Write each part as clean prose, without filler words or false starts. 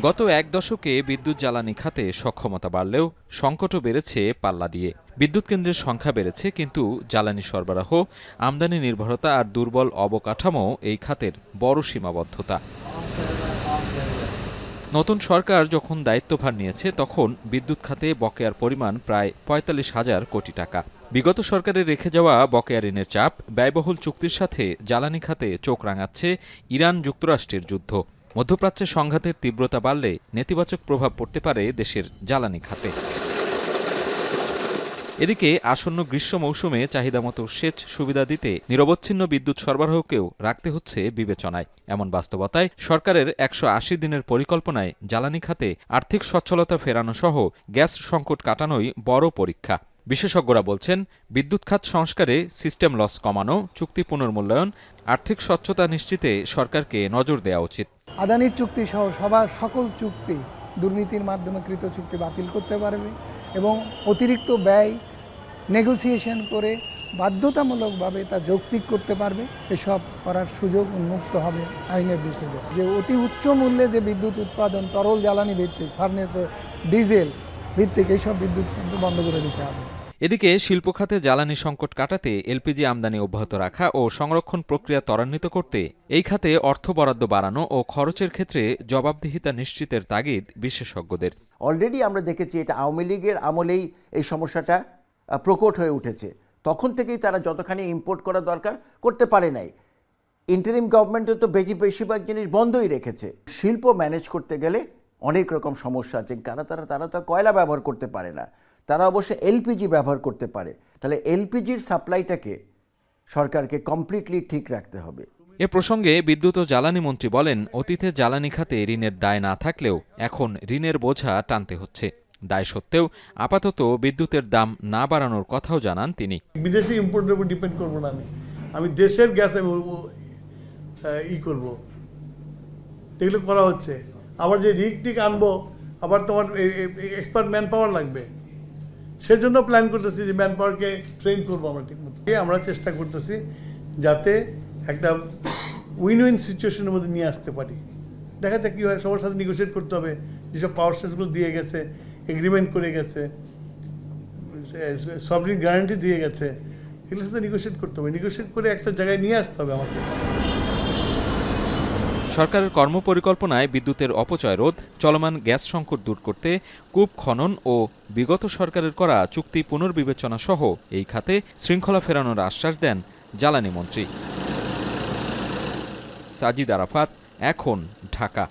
গত এক দশকে বিদ্যুৎ জ্বালানি খাতে সক্ষমতা বাড়লেও সংকটও বেড়েছে পাল্লা দিয়ে। বিদ্যুৎ কেন্দ্রের সংখ্যা বেড়েছে, কিন্তু জ্বালানি সরবরাহ, আমদানি নির্ভরতা আর দুর্বল অবকাঠামো এই খাতের বড় সীমাবদ্ধতা। নতুন সরকার যখন দায়িত্বভার নিয়েছে তখন বিদ্যুৎ খাতে বকেয়ার পরিমাণ প্রায় ৪৫,০০০ কোটি টাকা। বিগত সরকারের রেখে যাওয়া বকেয়া ঋণের চাপ, ব্যয়বহুল চুক্তির সাথে জ্বালানি খাতে চোখ রাঙাচ্ছে ইরান যুক্তরাষ্ট্রের যুদ্ধ। মধ্যপ্রাচ্যে সংঘাতের তীব্রতা বাড়লে নেতিবাচক প্রভাব পড়তে পারে দেশের জ্বালানি খাতে। এদিকে আসন্ন গ্রীষ্ম মৌসুমে চাহিদামতো সেচ সুবিধা দিতে নিরবচ্ছিন্ন বিদ্যুৎ সরবরাহকেও রাখতে হচ্ছে বিবেচনায়। এমন বাস্তবতায় সরকারের ১৮০ দিনের পরিকল্পনায় জ্বালানি খাতে আর্থিক সচ্ছলতা ফেরানো সহ গ্যাস সংকট কাটানোই বড় পরীক্ষা। বিশেষজ্ঞরা বলছেন, বিদ্যুৎ খাত সংস্কারে সিস্টেম লস কমানো, চুক্তি পুনর্মূল্যায়ন, আর্থিক স্বচ্ছতা নিশ্চিতে সরকারকে নজর দেওয়া উচিত। আদানির চুক্তি সহ সকল চুক্তি দুর্নীতির মাধ্যমে কৃত চুক্তি বাতিল করতে পারবে এবং অতিরিক্ত ব্যয় নেগোসিয়েশন করে বাধ্যতামূলকভাবে তা যৌক্তিক করতে পারবে। এসব করার সুযোগ উন্মুক্ত হবে আইনের দৃষ্টিতে। যে অতি উচ্চ মূল্যে যে বিদ্যুৎ উৎপাদন, তরল জ্বালানি ভিত্তিক, ফার্নেসে ডিজেল ভিত্তিক, এইসব বিদ্যুৎ কিন্তু বন্ধ করে দিতে হবে। এদিকে শিল্প খাতে জ্বালানি সংকট কাটাতে এলপিজি আমদানি অব্যাহত রাখা ও সংরক্ষণ প্রক্রিয়া ত্বরান্বিত করতে এই খাতে অর্থ বরাদ্দ বাড়ানো ও খরচের ক্ষেত্রে জবাবদিহিতা নিশ্চিতের তাগিদ বিশেষজ্ঞদের। অলরেডি আমরা দেখেছি এটা আওয়ামী লীগের আমলেই এই সমস্যাটা প্রকট হয়ে উঠেছে। তখন থেকেই তারা যতখানি ইম্পোর্ট করা দরকার করতে পারে নাই। ইন্টারিম গভর্নমেন্টে তো বেশিরভাগ জিনিস বন্ধই রেখেছে। শিল্প ম্যানেজ করতে গেলে অনেক রকম সমস্যা আছে। তারা তো কয়লা ব্যবহার করতে পারে না, তারা অবশ্য এলপিজি ব্যবহার করতে পারে। তাহলে এলপিজির সাপ্লাইটাকে সরকারকে কমপ্লিটলি ঠিক রাখতে হবে। এ প্রসঙ্গে বিদ্যুৎ ও জ্বালানি মন্ত্রী বলেন, অতীতে জ্বালানি খাতে ঋণের দায় না থাকলেও এখন ঋণের বোঝা টানতে হচ্ছে। দায় সত্ত্বেও আপাতত বিদ্যুতের দাম না বাড়ানোর কথাও জানান তিনি। বিদেশি ইম্পোর্টের উপর ডিপেন্ড করবো না, আমি দেশের গ্যাস করবো, এগুলো করা হচ্ছে। আবার যে রিক আনবো, আবার তোমার এক্সপার্ট ম্যান পাওয়ার লাগবে, সেজন্য প্ল্যান করতেছি যে ম্যান পাওয়ারকে ট্রেন করবো আমরা ঠিকমতো। আমরা চেষ্টা করতেছি যাতে একটা উইন উইন সিচুয়েশনের মধ্যে নিয়ে আসতে পারি। দেখা যাক কী হয়, সবার সাথে নেগোসিয়েট করতে হবে। যেসব পাওয়ার স্টেশনগুলো দিয়ে গেছে, এগ্রিমেন্ট করে গেছে, সবরিন গ্যারান্টি দিয়ে গেছে, এগুলোর সাথে নেগোসিয়েট করতে হবে। নেগোসিয়েট করে একটা জায়গায় নিয়ে আসতে হবে আমাকে। সরকারের কর্মপরিকল্পনায় বিদ্যুতের অপচয় রোধ, চলমান গ্যাস সংকট দূর করতে কূপ খনন ও বিগত সরকারের করা চুক্তি পুনর্বিবেচনা সহ এই খাতে শৃঙ্খলা ফেরানোর আশ্বাস দেন জ্বালানি মন্ত্রী। সাজিদ আরাফাত, এখন, Dhaka.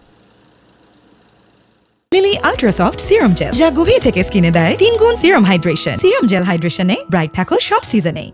Lily ultrasoft serum gel, যা গভীর থেকে স্কিনে দেয় 3 গুণ সিরাম হাইড্রেশন। সিরাম জেল হাইড্রেশনে ব্রাইট থাকো সব সিজনে।